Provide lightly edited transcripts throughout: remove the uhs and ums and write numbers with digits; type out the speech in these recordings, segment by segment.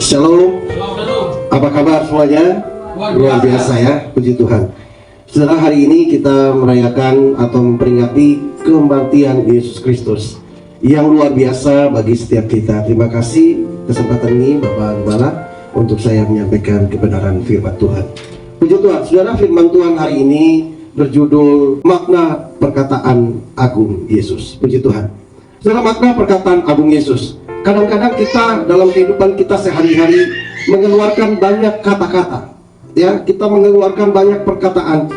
Shalom. Apa kabar semuanya? Luar biasa ya, puji Tuhan. Saudara, hari ini kita merayakan atau memperingati kebangkitan Yesus Kristus yang luar biasa bagi setiap kita. Terima kasih kesempatan ini Bapak Gembala untuk saya menyampaikan kebenaran firman Tuhan. Puji Tuhan, saudara, firman Tuhan hari ini berjudul makna perkataan agung Yesus. Puji Tuhan. Saudara, makna perkataan agung Yesus. Kadang-kadang kita dalam kehidupan kita sehari-hari mengeluarkan banyak kata-kata. Ya, kita mengeluarkan banyak perkataan.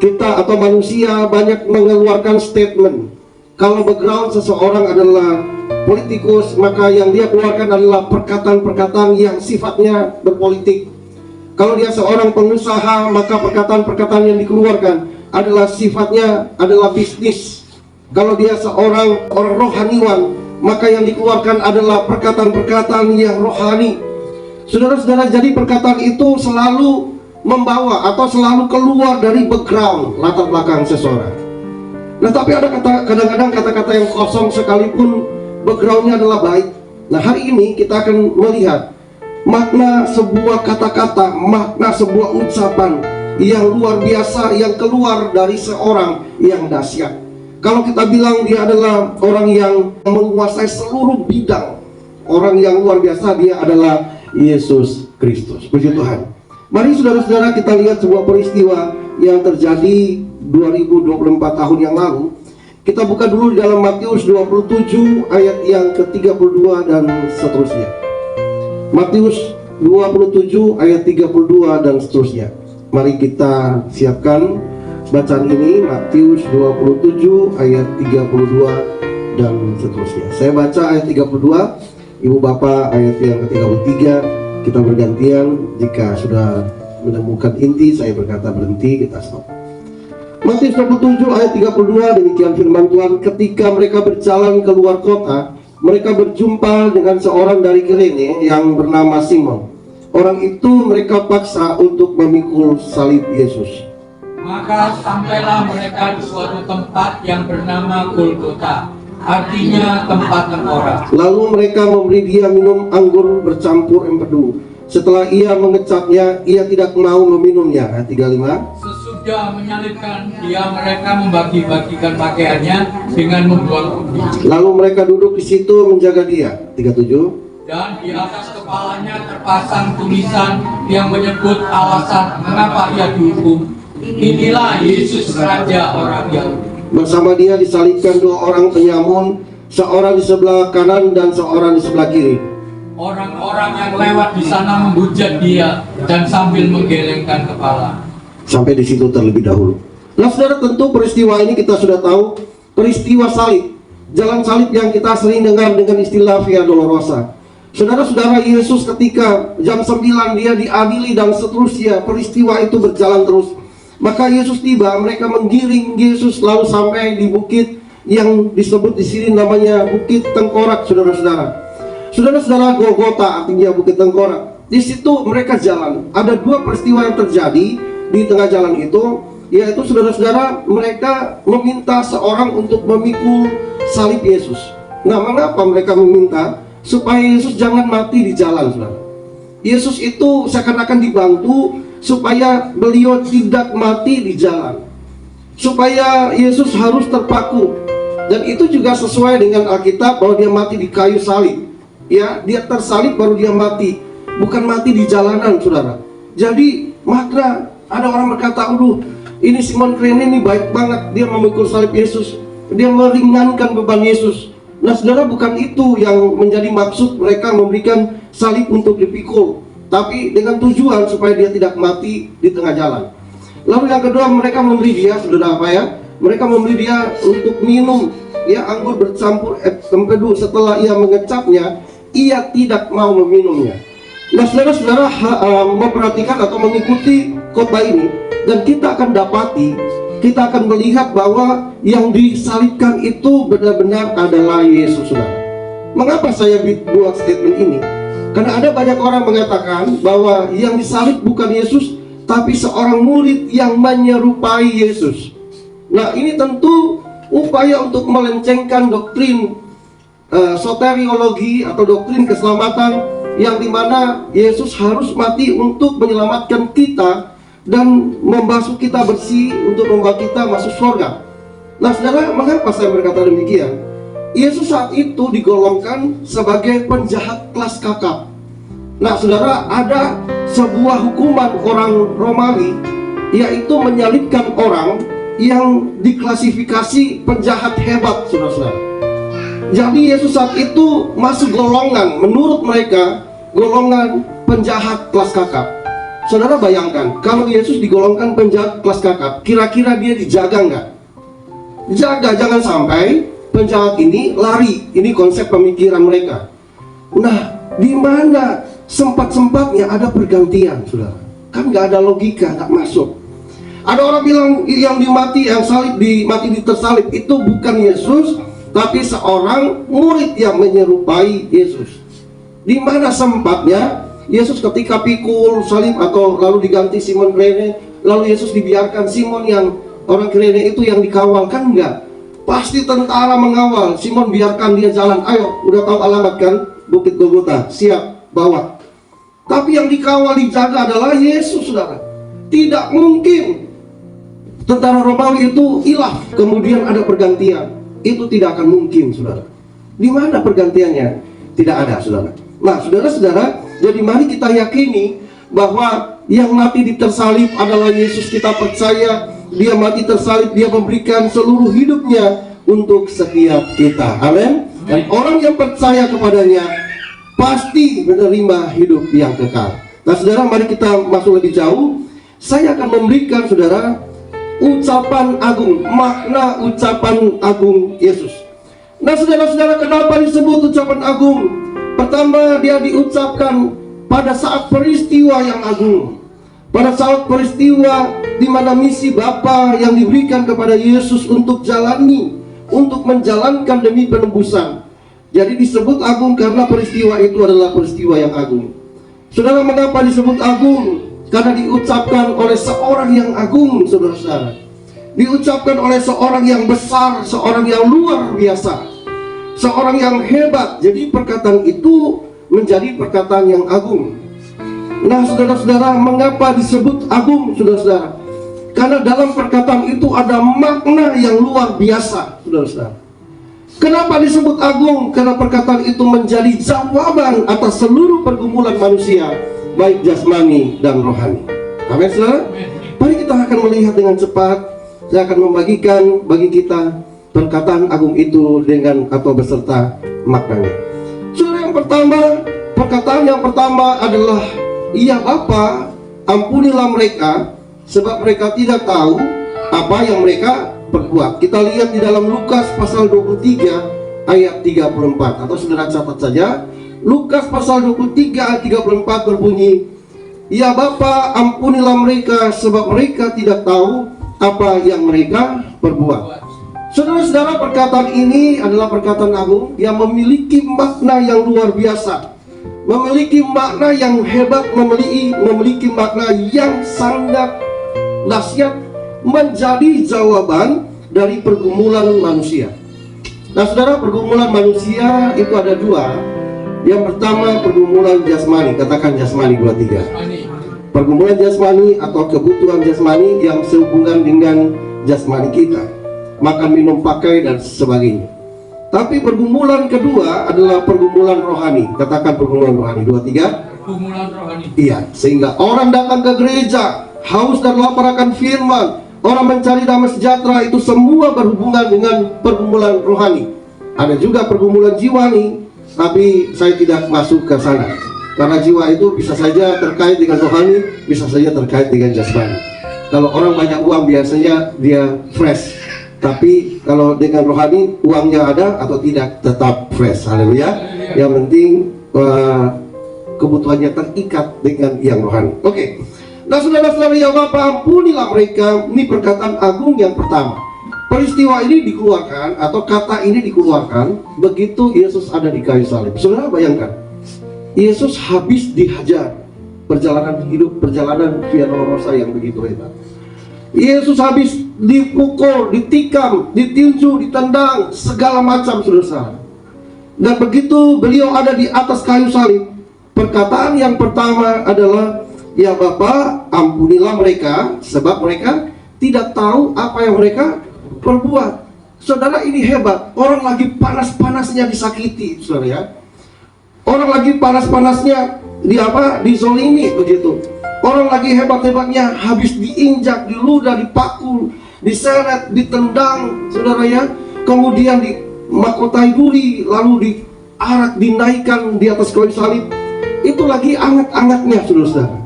Kita atau manusia banyak mengeluarkan statement. Kalau background seseorang adalah politikus, maka yang dia keluarkan adalah perkataan-perkataan yang sifatnya berpolitik. Kalau dia seorang pengusaha, maka perkataan-perkataan yang dikeluarkan adalah sifatnya adalah bisnis. Kalau dia seorang rohaniwan, maka yang dikeluarkan adalah perkataan-perkataan yang rohani. Saudara-saudara, jadi perkataan itu selalu membawa atau selalu keluar dari background, latar belakang seseorang. Nah, tapi ada kadang-kadang kata-kata yang kosong sekalipun backgroundnya adalah baik. Nah, hari ini kita akan melihat makna sebuah kata-kata, makna sebuah ucapan yang luar biasa yang keluar dari seorang yang dahsyat. Kalau kita bilang dia adalah orang yang menguasai seluruh bidang, orang yang luar biasa, dia adalah Yesus Kristus. Puji Tuhan. Mari saudara-saudara kita lihat sebuah peristiwa yang terjadi 2024 tahun yang lalu. Kita buka dulu di dalam Matius 27 ayat yang ke-32 dan seterusnya. Matius 27 ayat 32 dan seterusnya. Mari kita siapkan bacaan ini, Matius 27 ayat 32 dan seterusnya. Saya baca ayat 32, Ibu Bapak ayat yang ke-33. Kita bergantian, jika sudah menemukan inti saya berkata berhenti, kita stop. Matius 27 ayat 32, demikian firman Tuhan. Ketika mereka berjalan keluar kota, mereka berjumpa dengan seorang dari Kirene yang bernama Simon. Orang itu mereka paksa untuk memikul salib Yesus. Maka sampailah mereka di suatu tempat yang bernama Golgota, artinya tempat tengkorak. Lalu mereka memberi dia minum anggur bercampur empedu. Setelah ia mengecapnya, ia tidak mau meminumnya. Ayat 35. Sesudah menyalibkan dia, mereka membagi-bagikan pakaiannya dengan membuang ubi. Lalu mereka duduk di situ menjaga dia. 37. Dan di atas kepalanya terpasang tulisan yang menyebut alasan mengapa ia dihukum. Inilah Yesus, Raja orang Yahudi. Bersama dia disalibkan dua orang penyamun, seorang di sebelah kanan dan seorang di sebelah kiri. Orang-orang yang lewat di sana menghujat dia dan sambil menggelengkan kepala. Sampai di situ terlebih dahulu. Nah, saudara, tentu peristiwa ini kita sudah tahu, peristiwa salib, jalan salib yang kita sering dengar dengan istilah Via Dolorosa. Saudara-saudara, Yesus ketika jam 9 dia diadili dan seterusnya, peristiwa itu berjalan terus. Maka Yesus tiba, mereka menggiring Yesus lalu sampai di bukit yang disebut di sini namanya Bukit Tengkorak, saudara-saudara. Saudara-saudara, Golgota artinya Bukit Tengkorak. Di situ mereka jalan. Ada dua peristiwa yang terjadi di tengah jalan itu, yaitu saudara-saudara, mereka meminta seorang untuk memikul salib Yesus. Nah, mengapa mereka meminta? Supaya Yesus jangan mati di jalan, saudara. Yesus itu seakan-akan dibantu supaya beliau tidak mati di jalan, supaya Yesus harus terpaku. Dan itu juga sesuai dengan Alkitab bahwa dia mati di kayu salib. Ya, dia tersalib baru dia mati, bukan mati di jalanan, saudara. Jadi makna ada orang berkata, "Aduh, ini Simon Kirene ini baik banget, dia memikul salib Yesus, dia meringankan beban Yesus." Nah, saudara, bukan itu yang menjadi maksud mereka memberikan salib untuk dipikul, tapi dengan tujuan supaya dia tidak mati di tengah jalan. Lalu yang kedua, mereka memberi dia, saudara, apa ya? Mereka memberi dia untuk minum, ya, anggur bercampur empedu. Setelah ia mengecapnya, ia tidak mau meminumnya. Nah, saudara-saudara, memperhatikan atau mengikuti khotbah ini, dan kita akan dapati, kita akan melihat bahwa yang disalibkan itu benar-benar adalah Yesus, saudara. Mengapa saya buat statement ini? Karena ada banyak orang mengatakan bahwa yang disalib bukan Yesus, tapi seorang murid yang menyerupai Yesus. Nah, ini tentu upaya untuk melencengkan doktrin soteriologi atau doktrin keselamatan yang dimana Yesus harus mati untuk menyelamatkan kita dan membasuh kita bersih untuk membawa kita masuk surga. Nah saudara, mengapa saya berkata demikian? Yesus saat itu digolongkan sebagai penjahat kelas kakap. Nah saudara, ada sebuah hukuman orang Romawi, yaitu menyalibkan orang yang diklasifikasi penjahat hebat, saudara-saudara. Jadi Yesus saat itu masuk golongan, menurut mereka, golongan penjahat kelas kakap. Saudara bayangkan, kalau Yesus digolongkan penjahat kelas kakap, kira-kira dia dijaga nggak? Jaga, jangan sampai penjahat ini lari. Ini konsep pemikiran mereka. Nah, di mana sempat-sempatnya ada pergantian, saudara? Kan nggak ada logika, nggak masuk. Ada orang bilang yang dimati, yang salib, mati tersalib itu bukan Yesus, tapi seorang murid yang menyerupai Yesus. Di mana sempatnya Yesus ketika pikul salib atau lalu diganti Simon Kirene, lalu Yesus dibiarkan Simon yang orang Kirene itu yang dikawal? Kan enggak. Pasti tentara mengawal. Simon biarkan dia jalan. Ayo, udah tahu alamat kan? Bukit Golgota. Siap, bawa. Tapi yang dikawal, dijaga adalah Yesus, saudara. Tidak mungkin tentara Romawi itu hilang kemudian ada pergantian. Itu tidak akan mungkin, saudara. Di mana pergantiannya? Tidak ada, saudara. Nah, saudara-saudara, jadi mari kita yakini bahwa yang mati di tersalib adalah Yesus. Kita percaya dia mati tersalib, dia memberikan seluruh hidupnya untuk setiap kita. Amin. Dan orang yang percaya kepadanya pasti menerima hidup yang kekal. Nah, saudara, mari kita masuk lebih jauh. Saya akan memberikan, saudara, ucapan agung, makna ucapan agung Yesus. Nah saudara-saudara, kenapa disebut ucapan agung? Pertama, dia diucapkan pada saat peristiwa yang agung. Pada saat peristiwa di mana misi Bapa yang diberikan kepada Yesus untuk jalani, untuk menjalankan demi penebusan. Jadi disebut agung karena peristiwa itu adalah peristiwa yang agung. Saudara, mengapa disebut agung? Karena diucapkan oleh seorang yang agung, saudara-saudara. Diucapkan oleh seorang yang besar, seorang yang luar biasa, seorang yang hebat. Jadi perkataan itu menjadi perkataan yang agung. Nah saudara-saudara, mengapa disebut agung, saudara-saudara? Karena dalam perkataan itu ada makna yang luar biasa, saudara-saudara. Kenapa disebut agung? Karena perkataan itu menjadi jawaban atas seluruh pergumulan manusia, baik jasmani dan rohani. Amin, saudara. Mari kita akan melihat dengan cepat. Saya akan membagikan bagi kita perkataan agung itu dengan atau beserta maknanya. Saudara, yang pertama, perkataan yang pertama adalah, "Ya Bapa, ampunilah mereka, sebab mereka tidak tahu apa yang mereka perbuat." Kita lihat di dalam Lukas pasal 23 ayat 34, atau saudara catat saja. Lukas pasal 23 ayat 34 berbunyi, "Ya Bapa, ampunilah mereka, sebab mereka tidak tahu apa yang mereka perbuat." Saudara-saudara, perkataan ini adalah perkataan agung yang memiliki makna yang luar biasa, memiliki makna yang hebat, memiliki makna yang sangat dahsyat, menjadi jawaban dari pergumulan manusia. Nah saudara, pergumulan manusia itu ada dua. Yang pertama, pergumulan jasmani. Katakan jasmani, 2, 3. Pergumulan jasmani atau kebutuhan jasmani yang sehubungan dengan jasmani kita, makan, minum, pakai, dan sebagainya. Tapi pergumulan kedua adalah pergumulan rohani. Katakan pergumulan rohani, 2, 3. Pergumulan rohani. Iya, sehingga orang datang ke gereja haus dan lapar akan firman, orang mencari damai sejahtera, itu semua berhubungan dengan pergumulan rohani. Ada juga pergumulan jiwani, tapi saya tidak masuk ke sana. Karena jiwa itu bisa saja terkait dengan rohani, bisa saja terkait dengan jasmani. Kalau orang banyak uang biasanya dia fresh, tapi kalau dengan rohani uangnya ada atau tidak tetap fresh. Haleluya. Yang penting kebutuhannya terikat dengan yang rohani. Oke. Nah saudara-saudara, ya Bapa, ampunilah mereka. Ini perkataan agung yang pertama. Peristiwa ini dikeluarkan atau kata ini dikeluarkan begitu Yesus ada di kayu salib. Saudara bayangkan, Yesus habis dihajar, perjalanan hidup, perjalanan Via Dolorosa yang begitu hebat. Yesus habis dipukul, ditikam, ditinju, ditendang, segala macam, saudara. Dan begitu beliau ada di atas kayu salib, perkataan yang pertama adalah, ya Bapa, ampunilah mereka, sebab mereka tidak tahu apa yang mereka perbuat. Saudara, ini hebat. Orang lagi panas-panasnya disakiti, saudara ya. Orang lagi panas-panasnya dizolimi begitu. Orang lagi hebat-hebatnya habis diinjak, diludah, dipakul, diseret, ditendang, saudara ya. Kemudian dimahkotai duri, lalu diarak, dinaikkan di atas kayu salib. Itu lagi anget-angetnya, saudara.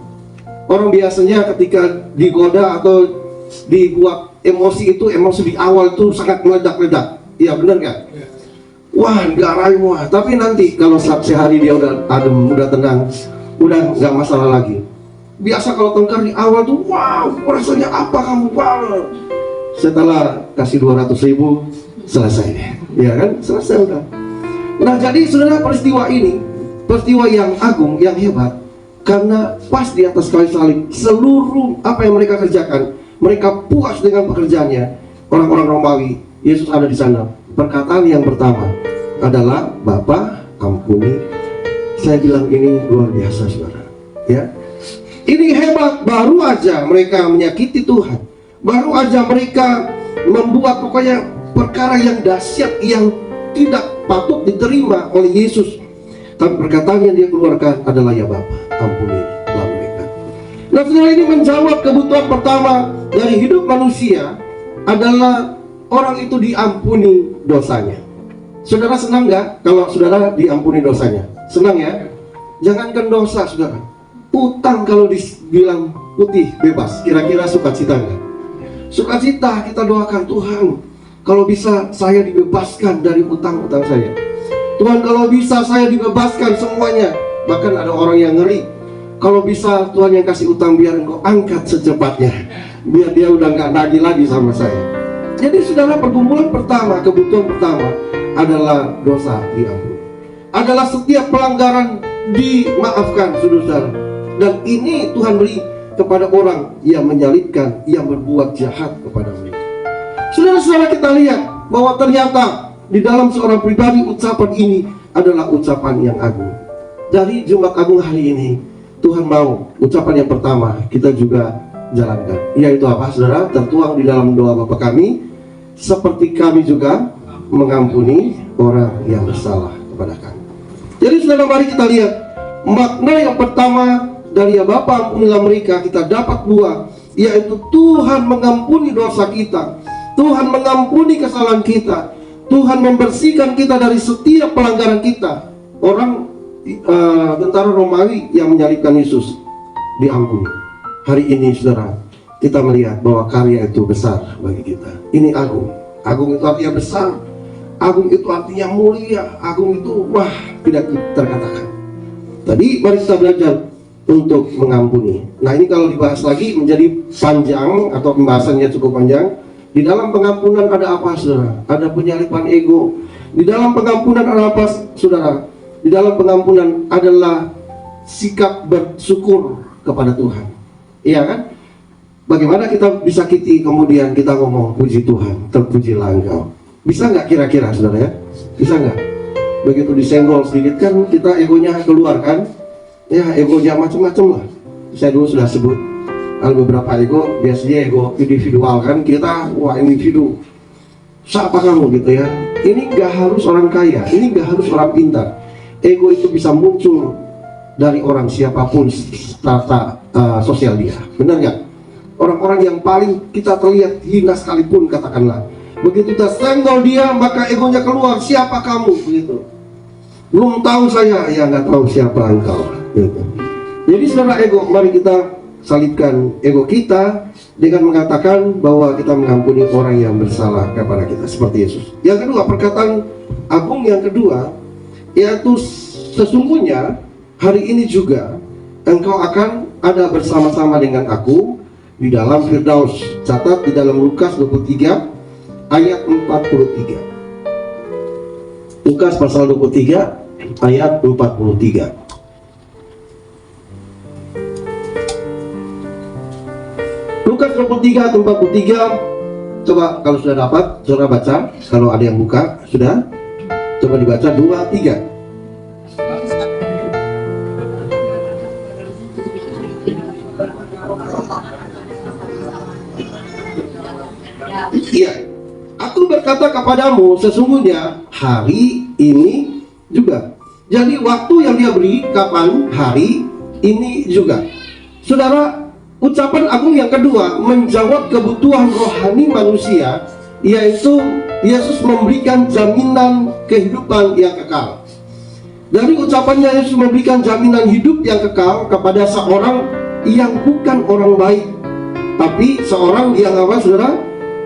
Orang biasanya ketika digoda atau dibuat emosi itu, emosi di awal itu sangat meledak-ledak. Iya, benar kan? Wah, garai wah. Tapi nanti kalau sehari dia udah adem, udah tenang, udah nggak masalah lagi. Biasa kalau tengkar di awal tuh, wow, rasanya apa kamu, wow. Setelah kasih 200.000, selesai deh, ya kan? Selesai udah. Nah, jadi saudara, peristiwa ini, peristiwa yang agung, yang hebat, karena pas di atas kayu salib, seluruh apa yang mereka kerjakan, mereka puas dengan pekerjaannya. Orang-orang Romawi, Yesus ada di sana. Perkataan yang pertama adalah, Bapa, ampuni. Saya bilang ini luar biasa, saudara. Ya, ini hebat. Baru aja mereka menyakiti Tuhan, baru aja mereka membuat pokoknya perkara yang dahsyat, yang tidak patut diterima oleh Yesus. Tapi perkataan yang dia keluarkan adalah, ya Bapa, ampunilah mereka. Nah, saudara, ini menjawab kebutuhan pertama dari hidup manusia adalah orang itu diampuni dosanya. Saudara senang nggak kalau saudara diampuni dosanya? Senang ya? Jangankan dosa, saudara, utang kalau dibilang putih bebas, kira-kira sukacita nggak? Sukacita. Kita doakan, Tuhan, kalau bisa saya dibebaskan dari utang-utang saya. Tuhan, kalau bisa saya dibebaskan semuanya. Bahkan ada orang yang ngeri, kalau bisa Tuhan yang kasih utang, biar Engkau angkat secepatnya, biar dia udah nggak nagih lagi sama saya. Jadi saudara, pergumulan pertama, kebutuhan pertama adalah dosa diampuni, adalah setiap pelanggaran dimaafkan, saudara. Dan ini Tuhan beri kepada orang yang menyalibkan, yang berbuat jahat kepada mereka. Saudara-saudara, kita lihat bahwa ternyata di dalam seorang pribadi ucapan ini adalah ucapan yang agung. Dari Jumat Agung hari ini, Tuhan mau ucapan yang pertama kita juga jalankan. Yaitu apa, saudara? Tertuang di dalam doa Bapa kami, seperti kami juga mengampuni orang yang bersalah kepada kami. Jadi saudara, mari kita lihat makna yang pertama dari ya Bapa, ampunilah mereka, kita dapat buah, yaitu Tuhan mengampuni dosa kita, Tuhan mengampuni kesalahan kita, Tuhan membersihkan kita dari setiap pelanggaran kita. Orang tentara Romawi yang menyalibkan Yesus diampuni. Hari ini saudara, kita melihat bahwa karya itu besar bagi kita. Ini agung. Agung itu artinya besar, agung itu artinya mulia, agung itu wah, tidak terkatakan. Tadi mari kita belajar untuk mengampuni. Nah, ini kalau dibahas lagi menjadi panjang atau pembahasannya cukup panjang. Di dalam pengampunan ada apa, saudara? Ada penyalipan ego. Di dalam pengampunan ada apa, saudara? Di dalam pengampunan adalah sikap bersyukur kepada Tuhan. Iya kan? Bagaimana kita disakiti kemudian kita ngomong, puji Tuhan, terpujilah Engkau. Bisa nggak kira-kira, saudara ya? Bisa nggak? Begitu disenggol sedikit kan kita egonya keluar kan? Ya, egonya macam-macam lah. Saya dulu sudah sebut ada beberapa ego, biasanya ego individual kan, kita wah individu. Siapa kamu gitu ya? Ini nggak harus orang kaya, ini nggak harus orang pintar. Ego itu bisa muncul dari orang siapapun strata sosial dia, benar nggak? Orang-orang yang paling kita terlihat hina sekalipun katakanlah, begitu kita senggol dia maka egonya keluar, siapa kamu begitu. Belum tahu saya, ya nggak tahu siapa engkau gitu. Jadi saudara, ego, mari kita salibkan ego kita dengan mengatakan bahwa kita mengampuni orang yang bersalah kepada kita seperti Yesus. Yang kedua, perkataan agung yang kedua, yaitu sesungguhnya hari ini juga engkau akan ada bersama-sama dengan aku di dalam Firdaus. Catat di dalam Lukas 23 ayat 43. Lukas pasal 23 ayat 43. Lukas 23 ayat 43. Coba kalau sudah dapat, saudara baca. Kalau ada yang buka, sudah. Coba dibaca 2, 3. Iya, aku berkata kepadamu, sesungguhnya hari ini juga. Jadi waktu yang dia beri kapan? Hari ini juga. Saudara, ucapan agung yang kedua menjawab kebutuhan rohani manusia, yaitu Yesus memberikan jaminan kehidupan yang kekal. Dari ucapannya, Yesus memberikan jaminan hidup yang kekal kepada seorang yang bukan orang baik, tapi seorang yang apa, saudara?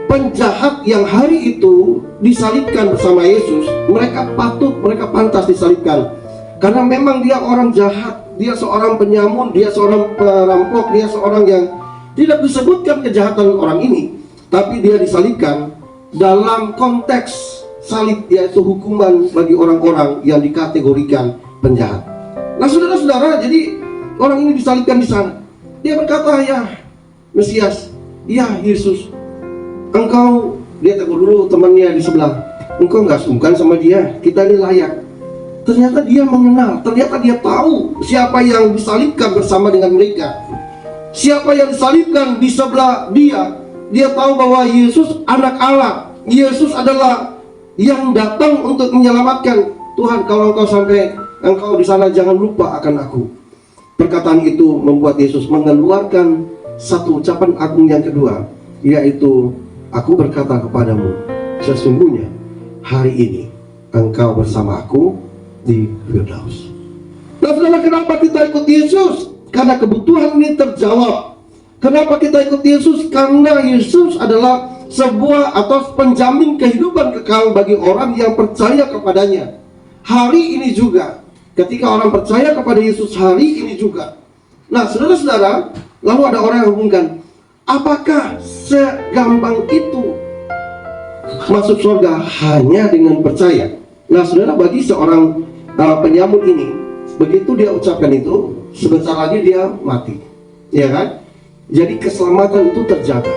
Penjahat yang hari itu disalibkan bersama Yesus. Mereka pantas disalibkan, karena memang dia orang jahat, dia seorang penyamun, dia seorang perampok, dia seorang yang tidak disebutkan kejahatan orang ini, tapi dia disalibkan dalam konteks salib, yaitu hukuman bagi orang-orang yang dikategorikan penjahat. Nah, saudara-saudara, jadi orang ini disalibkan di sana. Dia berkata, ya Mesias, ya Yesus, engkau, dia tegur dulu temannya di sebelah, engkau nggak sungkan sama dia, kita ini layak. Ternyata dia mengenal, ternyata dia tahu siapa yang disalibkan bersama dengan mereka, siapa yang disalibkan di sebelah dia. Dia tahu bahwa Yesus anak Allah, Yesus adalah yang datang untuk menyelamatkan. Tuhan, kalau engkau sampai engkau di sana, jangan lupa akan aku. Perkataan itu membuat Yesus mengeluarkan satu ucapan agung yang kedua, yaitu, aku berkata kepadamu, sesungguhnya hari ini engkau bersama aku di Firdaus. Nah, saudara, kenapa kita ikut Yesus? Karena kebutuhan ini terjawab. Kenapa kita ikut Yesus? Karena Yesus adalah sebuah atau penjamin kehidupan kekal bagi orang yang percaya kepadanya. Hari ini juga, ketika orang percaya kepada Yesus, hari ini juga. Nah, saudara-saudara, lalu ada orang yang hubungkan, apakah segampang itu masuk surga hanya dengan percaya? Nah, saudara, bagi seorang penyamun ini, begitu dia ucapkan itu, sebentar lagi dia mati, ya kan? Jadi keselamatan itu terjaga.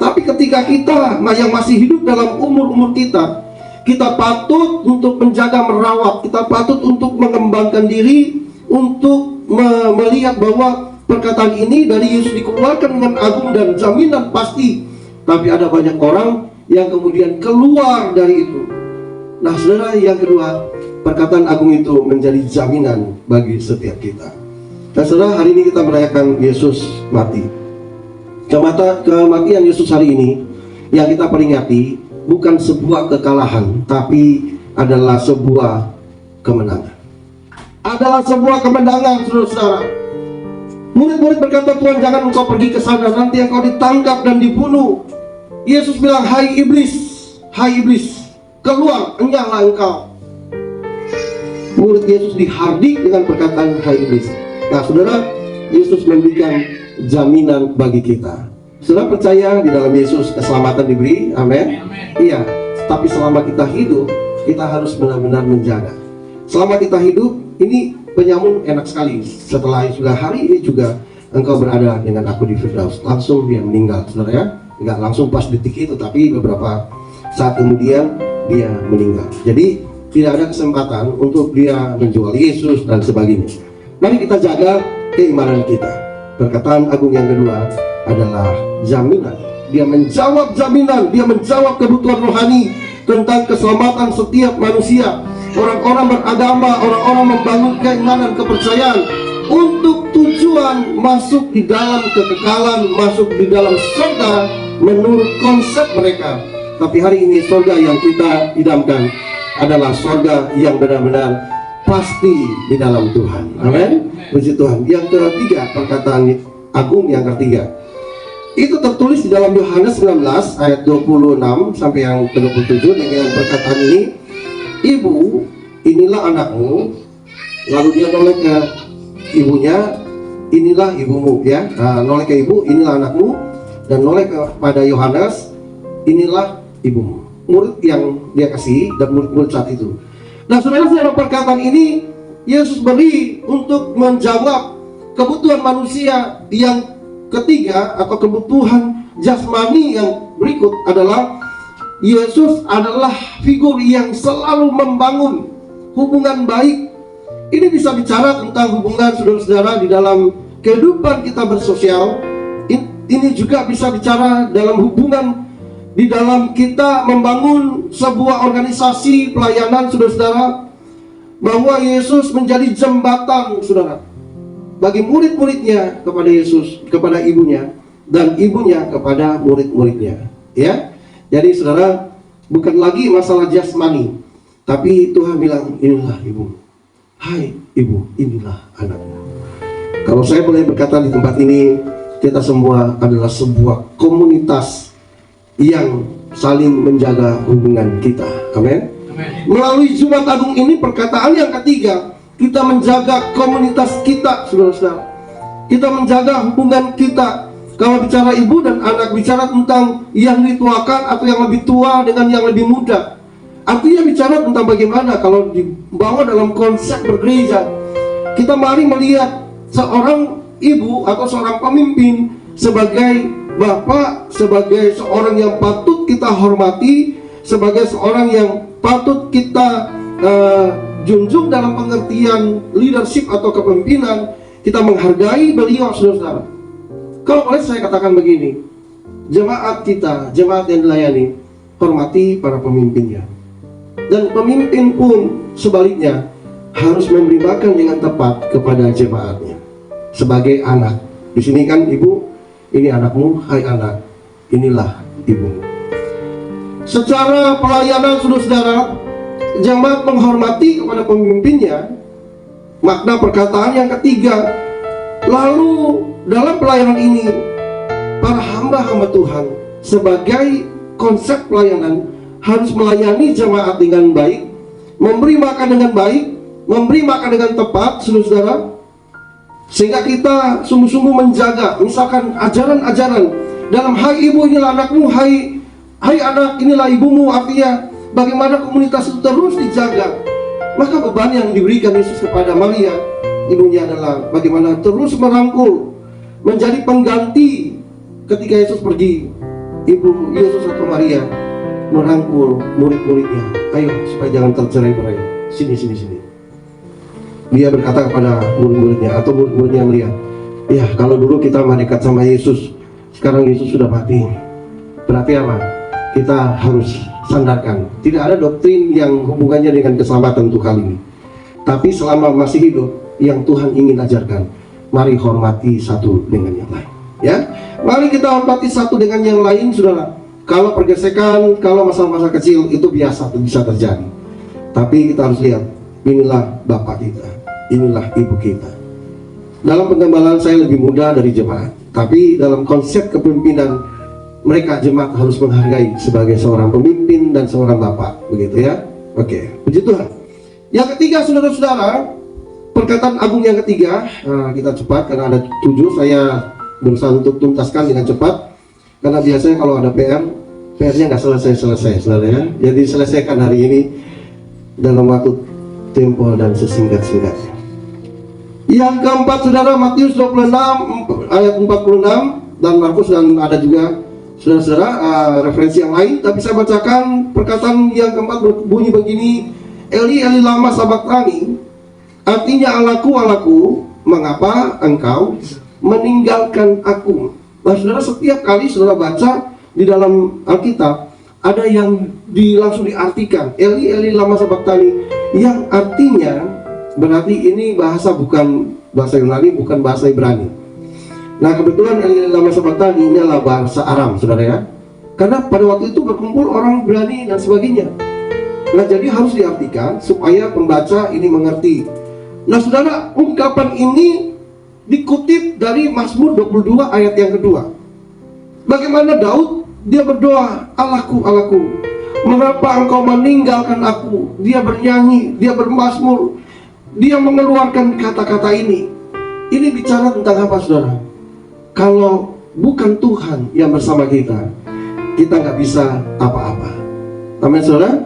Tapi ketika kita yang masih hidup dalam umur-umur kita patut untuk menjaga, merawat, kita patut untuk mengembangkan diri, untuk melihat bahwa perkataan ini dari Yesus dikeluarkan dengan agung dan jaminan pasti. Tapi ada banyak orang yang kemudian keluar dari itu. Nah, saudara, yang kedua, perkataan agung itu menjadi jaminan bagi setiap kita. Dan saudara, hari ini kita merayakan Yesus mati. Kematian Yesus hari ini yang kita peringati bukan sebuah kekalahan, tapi adalah sebuah kemenangan. Adalah sebuah kemenangan, saudara-saudara. Murid-murid berkata, Tuhan, jangan engkau pergi ke sana, nanti engkau ditangkap dan dibunuh. Yesus bilang, hai iblis, keluar, enyahlah engkau. Murid Yesus dihardik dengan perkataan hai iblis. Nah, saudara, Yesus memberikan jaminan bagi kita. Saudara percaya di dalam Yesus keselamatan diberi, amin? Iya, tapi selama kita hidup, kita harus benar-benar menjaga. Selama kita hidup, ini penyamun enak sekali. Setelah sudah hari ini juga engkau berada dengan aku di Firdaus. Langsung dia meninggal, saudara ya. Enggak langsung pas detik itu, tapi beberapa saat kemudian dia meninggal. Jadi tidak ada kesempatan untuk dia menjual Yesus dan sebagainya. Mari kita jaga keimanan kita. Perkataan agung yang kedua adalah jaminan. Dia menjawab jaminan, dia menjawab kebutuhan rohani tentang keselamatan setiap manusia. Orang-orang beragama, orang-orang membangun keimanan, kepercayaan untuk tujuan masuk di dalam kekekalan, masuk di dalam surga menurut konsep mereka. Tapi hari ini surga yang kita idamkan adalah surga yang benar-benar pasti di dalam Tuhan. Amin. Puji Tuhan. Yang ketiga, perkataan agung yang ketiga, itu tertulis di dalam Yohanes 19 ayat 26 sampai yang ke-27 dengan perkataan ini, ibu, inilah anakmu. Lalu dia noleh ke ibunya, inilah ibumu, ya. Nah, noleh ke ibu, inilah anakmu, dan noleh kepada Yohanes, inilah ibumu. Murid yang dia kasih dan murid-murid saat itu. Nah, saudara-saudara, perkataan ini Yesus beri untuk menjawab kebutuhan manusia. Yang ketiga atau kebutuhan jasmani yang berikut adalah Yesus adalah figur yang selalu membangun hubungan baik. Ini bisa bicara tentang hubungan saudara-saudara di dalam kehidupan kita bersosial, ini juga bisa bicara dalam hubungan di dalam kita membangun sebuah organisasi pelayanan, saudara-saudara, bahwa Yesus menjadi jembatan, saudara, bagi murid-muridnya kepada Yesus, kepada ibunya, dan ibunya kepada murid-muridnya. Ya, jadi saudara, bukan lagi masalah jasmani, tapi Tuhan bilang, inilah ibu. Hai ibu, inilah anakmu. Kalau saya boleh berkata di tempat ini, kita semua adalah sebuah komunitas yang saling menjaga hubungan kita. Amin. Melalui Jumat Agung ini, perkataan yang ketiga, kita menjaga komunitas kita, saudara-saudara. Kita menjaga hubungan kita. Kalau bicara ibu dan anak, bicara tentang yang dituakan atau yang lebih tua dengan yang lebih muda. Artinya bicara tentang bagaimana kalau dibawa dalam konsep bergereja, kita mari melihat seorang ibu atau seorang pemimpin sebagai bapak, sebagai seorang yang patut kita hormati, sebagai seorang yang patut kita junjung dalam pengertian leadership atau kepemimpinan. Kita menghargai beliau, saudara-saudara. Kalau boleh saya katakan begini, jemaat kita, jemaat yang dilayani, hormati para pemimpinnya. Dan pemimpin pun sebaliknya harus memberi makan dengan tepat kepada jemaatnya. Sebagai anak, di sini kan ibu, ini anakmu, hai anak, inilah ibumu. Secara pelayanan, saudara-saudara, jemaat menghormati kepada pemimpinnya. Makna perkataan yang ketiga, lalu dalam pelayanan ini, para hamba-hamba Tuhan sebagai konsep pelayanan harus melayani jemaat dengan baik, memberi makan dengan baik, memberi makan dengan tepat, saudara-saudara, sehingga kita sungguh-sungguh menjaga, misalkan ajaran-ajaran dalam hai ibu inilah anakmu, hai anak inilah ibumu, artinya bagaimana komunitas itu terus dijaga. Maka beban yang diberikan Yesus kepada Maria, ibunya, adalah bagaimana terus merangkul, menjadi pengganti ketika Yesus pergi. Ibu Yesus atau Maria merangkul murid-muridnya, ayo supaya jangan tercerai-berai, sini. Dia berkata kepada murid-muridnya, atau murid-muridnya melihat, ya kalau dulu kita mendekat sama Yesus, sekarang Yesus sudah mati, berarti apa? Kita harus sandarkan. Tidak ada doktrin yang hubungannya dengan keselamatan untuk kali ini, tapi selama masih hidup, yang Tuhan ingin ajarkan, mari hormati satu dengan yang lain. Ya, mari kita hormati satu dengan yang lain, saudara. Kalau pergesekan, kalau masalah-masalah kecil itu biasa, bisa terjadi. Tapi kita harus lihat, inilah bapak kita, inilah ibu kita. Dalam penggambaran saya lebih muda dari jemaat, tapi dalam konsep kepemimpinan, mereka jemaat harus menghargai sebagai seorang pemimpin dan seorang bapak, begitu ya. Oke, puji Tuhan. Yang ketiga, saudara-saudara, perkataan agung yang ketiga, kita cepat karena ada 7, saya berusaha untuk tuntaskan dengan cepat. Karena biasanya kalau ada PR-nya nggak selesai, saudara ya. Jadi selesaikan hari ini dalam waktu tempo dan sesingkat-singkatnya. Yang keempat, saudara, Matius 26 ayat 46 dan Markus, dan ada juga saudara-saudara referensi yang lain. Tapi saya bacakan perkataan yang keempat, berbunyi begini, Eli Eli lama sabachthani, artinya Allahku, mengapa engkau meninggalkan aku? Nah, saudara, setiap kali saudara baca di dalam Alkitab, ada yang langsung diartikan Eli Eli lama sabachthani, yang artinya berarti ini bahasa bukan bahasa Yunani, bukan bahasa Ibrani. Nah, kebetulan Eli Eli lama sabachthani ini adalah bahasa Aram, saudara ya. Karena pada waktu itu berkumpul orang Ibrani dan sebagainya. Nah, jadi harus diartikan supaya pembaca ini mengerti. Nah, saudara, ungkapan ini dikutip dari Mazmur 22 ayat yang kedua. Bagaimana Daud, dia berdoa, Allahku, mengapa engkau meninggalkan aku? Dia bernyanyi, dia bermazmur, dia mengeluarkan kata-kata ini. Ini bicara tentang apa, saudara? Kalau bukan Tuhan yang bersama kita, kita nggak bisa apa-apa. Amin, saudara?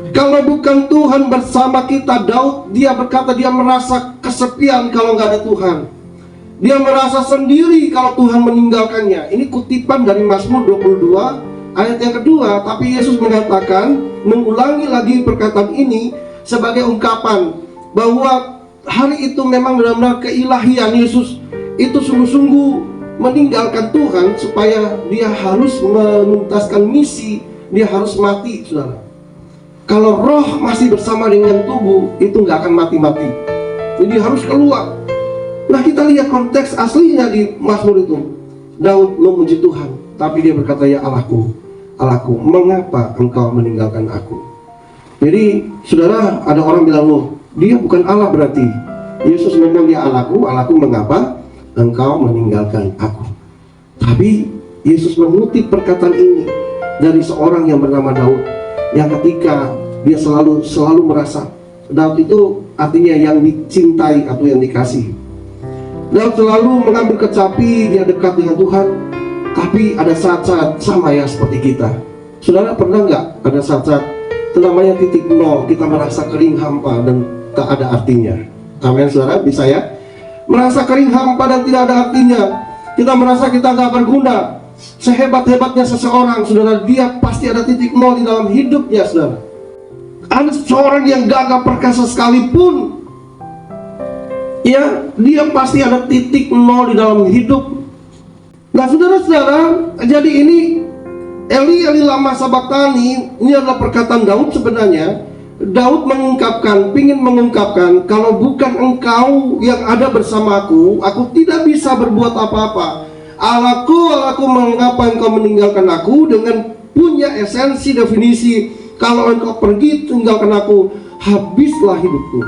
Kalau bukan Tuhan bersama kita, Daud, dia berkata dia merasa kesepian kalau nggak ada Tuhan. Dia merasa sendiri kalau Tuhan meninggalkannya. Ini kutipan dari Mazmur 22 ayat yang kedua. Tapi Yesus mengatakan, mengulangi lagi perkataan ini sebagai ungkapan bahwa hari itu memang benar-benar keilahian Yesus itu sungguh-sungguh meninggalkan Tuhan supaya dia harus menuntaskan misi, dia harus mati, saudara. Kalau roh masih bersama dengan tubuh, itu nggak akan mati-mati. Jadi harus keluar. Nah, kita lihat konteks aslinya di Mazmur itu. Daud memuji Tuhan, tapi dia berkata, ya Allahku, Allahku, mengapa engkau meninggalkan aku? Jadi, saudara, ada orang bilang, loh, dia bukan Allah berarti. Yesus ngomong, ya Allahku, Allahku, mengapa engkau meninggalkan aku? Tapi Yesus mengutip perkataan ini dari seorang yang bernama Daud, yang ketika dia selalu merasa, Daud itu artinya yang dicintai atau yang dikasihi. Daud selalu mengambil kecapi, dia dekat dengan Tuhan. Tapi ada saat-saat sama ya seperti kita. Saudara, pernah nggak ada saat-saat namanya titik nol, kita merasa kering hampa dan tak ada artinya? Amin, saudara, bisa ya? Merasa kering hampa dan tidak ada artinya. Kita merasa kita nggak berguna. Sehebat-hebatnya seseorang, saudara, dia pasti ada titik nol di dalam hidupnya, saudara. Ada seseorang yang gagah perkasa sekalipun, ya, dia pasti ada titik nol di dalam hidup. Nah, saudara-saudara, jadi ini Eli lama sabaktani, ini adalah perkataan Daud sebenarnya. Daud ingin mengungkapkan, kalau bukan engkau yang ada bersamaku, aku tidak bisa berbuat apa-apa. Allahku, mengapa engkau meninggalkan aku, dengan punya esensi definisi, kalau engkau pergi tinggalkan aku, habislah hidupku.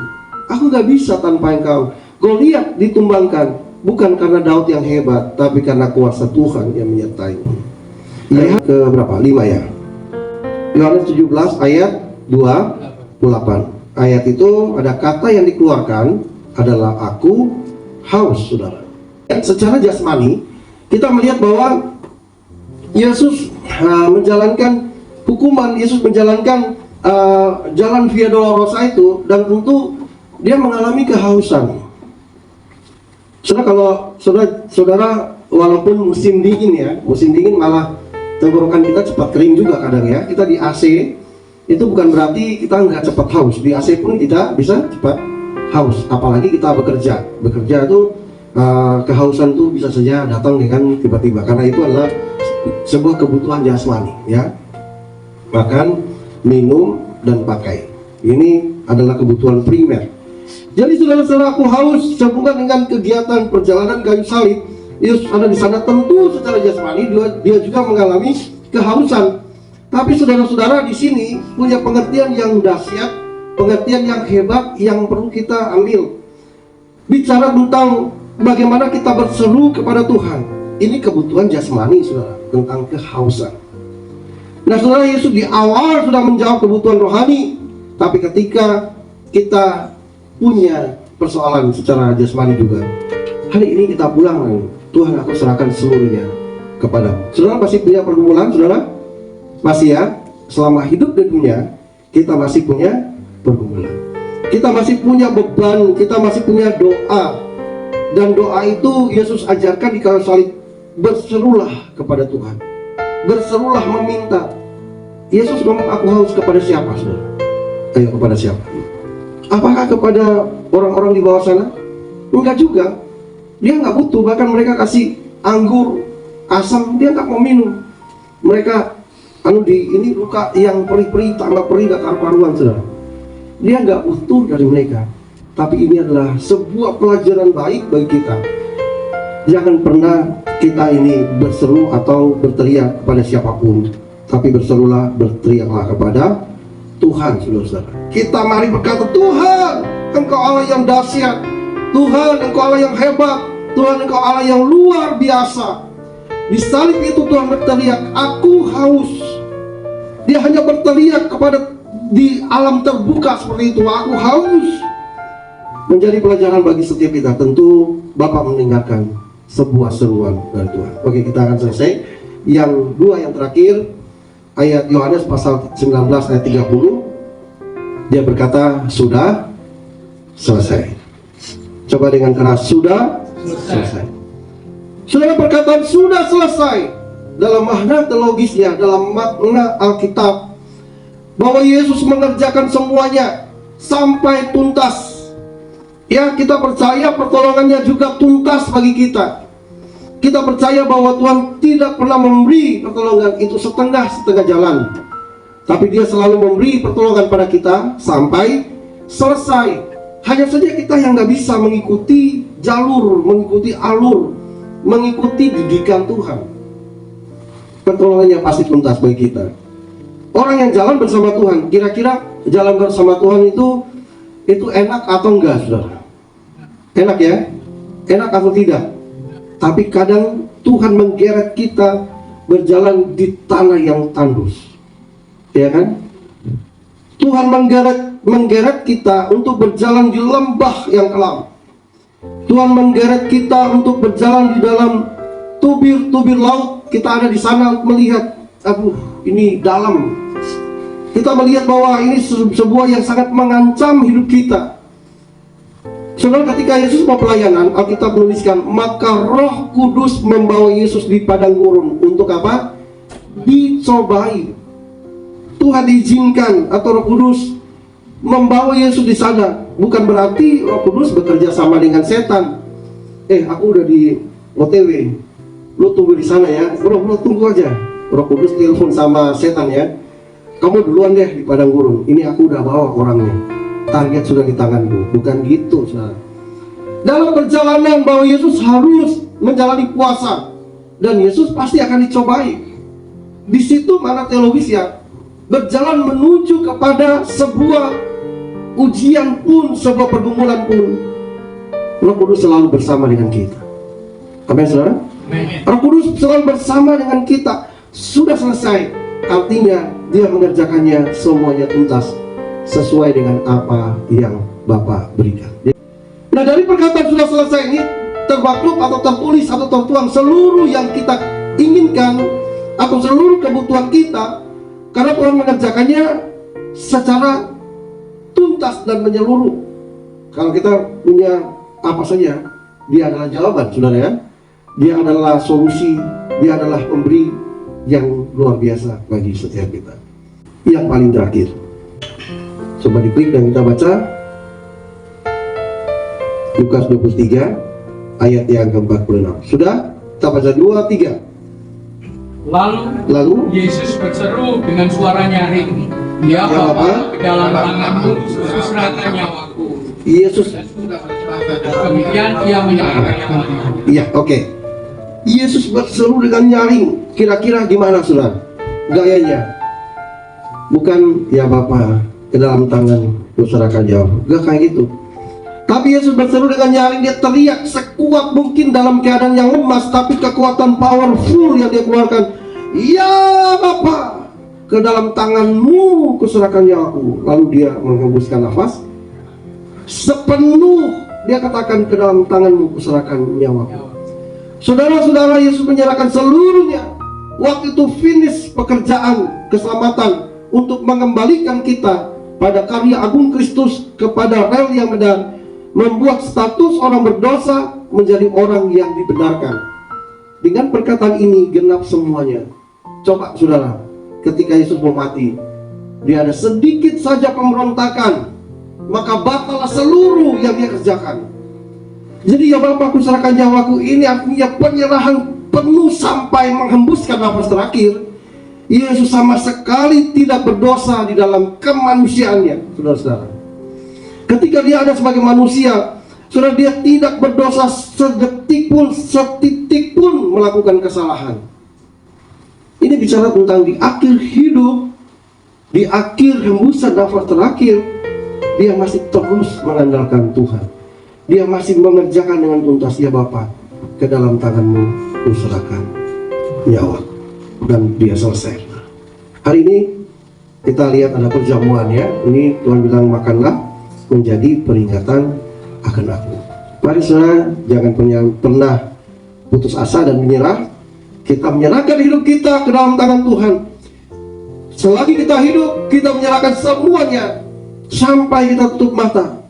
Aku gak bisa tanpa engkau. Goliat ditumbangkan bukan karena Daud yang hebat, tapi karena kuasa Tuhan yang menyertai. Ayat ke berapa? 5 ya. Yohanes 17 ayat 28. Ayat itu ada kata yang dikeluarkan adalah aku haus, saudara. Secara jasmani kita melihat bahwa Yesus menjalankan hukuman, Yesus menjalankan jalan Via Dolorosa itu, dan tentu dia mengalami kehausan. Saudara, walaupun musim dingin malah tenggorokan kita cepat kering juga kadang ya. Kita di AC itu bukan berarti kita nggak cepat haus. Di AC pun kita bisa cepat haus. Apalagi kita bekerja itu kehausan itu bisa saja datang dengan tiba-tiba, karena itu adalah sebuah kebutuhan jasmani ya. Makan, minum, dan pakai. Ini adalah kebutuhan primer. Jadi saudara-saudara, aku haus sehubungan dengan kegiatan perjalanan kayu salib. Yesus ada di sana, tentu secara jasmani dia juga mengalami kehausan. Tapi saudara-saudara di sini punya pengertian yang dahsyat, pengertian yang hebat yang perlu kita ambil. Bicara tentang bagaimana kita berseru kepada Tuhan. Ini kebutuhan jasmani, saudara, tentang kehausan. Nah, saudara, Yesus di awal sudah menjawab kebutuhan rohani, tapi ketika kita punya persoalan secara jasmani juga, hari ini kita pulang, Tuhan, aku serahkan seluruhnya kepada. Saudara masih punya pergumulan, saudara? Masih ya? Selama hidup di dunia, kita masih punya pergumulan. Kita masih punya beban, kita masih punya doa. Dan doa itu Yesus ajarkan di kayu salib. Berserulah kepada Tuhan. Berserulah meminta. Yesus ngomong, aku haus, kepada siapa, saudara? Ayo, kepada siapa? Apakah kepada orang-orang di bawah sana? Enggak juga. Dia nggak butuh. Bahkan mereka kasih anggur asam, dia nggak mau minum. Mereka ini luka yang perih-perih, tambah perih, gak karu-karuan, saudara. Dia nggak butuh dari mereka. Tapi ini adalah sebuah pelajaran baik bagi kita. Jangan pernah kita ini berseru atau berteriak kepada siapapun, tapi berteriaklah kepada Tuhan, saudara-saudara. Kita mari berkata, Tuhan, Engkau Allah yang dahsyat. Tuhan, Engkau Allah yang hebat. Tuhan, Engkau Allah yang luar biasa. Di salib itu Tuhan berteriak, aku haus. Dia hanya berteriak kepada di alam terbuka seperti itu, aku haus. Menjadi pelajaran bagi setiap kita. Tentu Bapak mendengarkan sebuah seruan dari Tuhan. Oke, kita akan selesai. Yang dua, yang terakhir, ayat Yohanes pasal 19 ayat 30. Dia berkata, sudah selesai. Coba dengan keras, sudah selesai. Saudara, perkataan sudah selesai dalam makna teologisnya, dalam makna Alkitab, bahwa Yesus mengerjakan semuanya sampai tuntas. Ya, kita percaya pertolongannya juga tuntas bagi kita. Kita percaya bahwa Tuhan tidak pernah memberi pertolongan itu setengah jalan, tapi Dia selalu memberi pertolongan pada kita sampai selesai. Hanya saja kita yang nggak bisa mengikuti jalur, mengikuti alur, mengikuti didikan Tuhan. Pertolongannya pasti tuntas bagi kita. Orang yang jalan bersama Tuhan, kira-kira jalan bersama Tuhan itu enak atau enggak, saudara? Enak ya? Enak atau tidak? Tapi kadang Tuhan menggeret kita berjalan di tanah yang tandus, ya kan? Tuhan menggeret kita untuk berjalan di lembah yang kelam. Tuhan menggeret kita untuk berjalan di dalam tubir-tubir laut. Kita ada di sana melihat, aduh, ini dalam. Kita melihat bahwa ini sebuah yang sangat mengancam hidup kita. Saudara, ketika Yesus mau pelayanan, Alkitab menuliskan, maka Roh Kudus membawa Yesus di padang gurun. Untuk apa? Dicobai. Tuhan izinkan atau Roh Kudus membawa Yesus di sana. Bukan berarti Roh Kudus bekerja sama dengan setan. Aku udah di OTW, lu tunggu di sana ya. Bro, tunggu aja. Roh Kudus telepon sama setan ya. Kamu duluan deh di padang gurun. Ini aku udah bawa orangnya. Target sudah di tanganku. Bukan gitu, saudara. Dalam perjalanan bahwa Yesus harus menjalani puasa, dan Yesus pasti akan dicobai. Di situ mana teologis ya, berjalan menuju kepada sebuah ujian pun, sebuah pergumulan pun, Roh Kudus selalu bersama dengan kita. Amin, saudara. Roh Kudus selalu bersama dengan kita. Sudah selesai, artinya Dia mengerjakannya semuanya tuntas sesuai dengan apa yang Bapa berikan. Nah, dari perkataan sudah selesai ini termaklum atau tertulis atau tertuang seluruh yang kita inginkan atau seluruh kebutuhan kita, karena Tuhan mengerjakannya secara tuntas dan menyeluruh. Kalau kita punya apa saja, Dia adalah jawaban, saudara ya. Dia adalah solusi, Dia adalah pemberi yang luar biasa bagi setiap kita. Yang paling terakhir, coba diklik dan kita baca Lukas 23 ayat yang ke-46. Sudah? Kita baca 2, 3. Lalu Yesus berseru dengan suara nyaring, Ya Bapa, ke dalam tanganmu kuserahkan nyawaku. Yesus, Kemudian Ia menyerahkan nyawanya. iya, oke. Yesus berseru dengan nyaring. Kira-kira gimana, saudara? Gayanya bukan, ya Bapa, ke dalam tangan kuserahkan nyawaku. Gak kayak gitu. Tapi Yesus berseru dengan nyaring. Dia teriak sekuat mungkin dalam keadaan yang lemas, tapi kekuatan powerful yang Dia keluarkan. Ya Bapa, ke dalam tanganmu kuserahkan nyawaku. Lalu Dia menghembuskan nafas. Sepenuh Dia katakan, ke dalam tanganmu kuserahkan nyawaku. Saudara-saudara, Yesus menyerahkan seluruhnya. Waktu itu finish pekerjaan keselamatan untuk mengembalikan kita pada karya agung Kristus, kepada rel yang benar, membuat status orang berdosa menjadi orang yang dibenarkan. Dengan perkataan ini genap semuanya. Coba saudara, ketika Yesus mau mati, Dia ada sedikit saja pemberontakan, maka batallah seluruh yang Dia kerjakan. Jadi ya Bapa, kuserahkan nyawaku, ini artinya penyerahan penuh sampai menghembuskan nafas terakhir. Yesus sama sekali tidak berdosa di dalam kemanusiaannya, saudara-saudara. Ketika Dia ada sebagai manusia, saudara, Dia tidak berdosa sedetik pun, setitik pun melakukan kesalahan. Ini bicara tentang di akhir hidup, di akhir hembusan nafas terakhir, Dia masih terus mengandalkan Tuhan. Dia masih mengerjakan dengan tuntas. Ya Bapa, ke dalam tanganmu kuserahkan nyawa. Dan Dia selesai. Hari ini kita lihat ada perjamuan ya. Ini Tuhan bilang, makanlah menjadi peringatan akan aku. Mari saudara, jangan pernah putus asa dan menyerah. Kita menyerahkan hidup kita ke dalam tangan Tuhan. Selagi kita hidup, kita menyerahkan semuanya sampai kita tutup mata.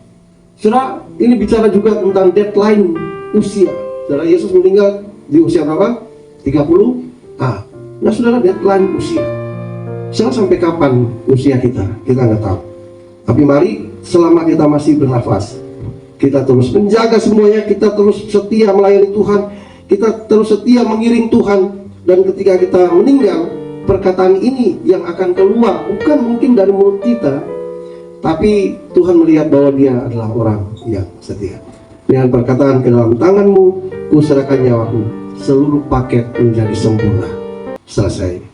Saudara, ini bicara juga tentang deadline usia. Saudara, Yesus meninggal di usia berapa? 30. Nah saudara, deadline usia. Saudara, sampai kapan usia kita? Kita nggak tahu. Tapi mari, selama kita masih bernafas, kita terus menjaga semuanya, kita terus setia melayani Tuhan, kita terus setia mengiring Tuhan. Dan ketika kita meninggal, perkataan ini yang akan keluar bukan mungkin dari mulut kita, tapi Tuhan melihat bahwa dia adalah orang yang setia. Dengan perkataan, ke dalam tanganmu ku serahkan nyawaku, seluruh paket menjadi sempurna. Selesai.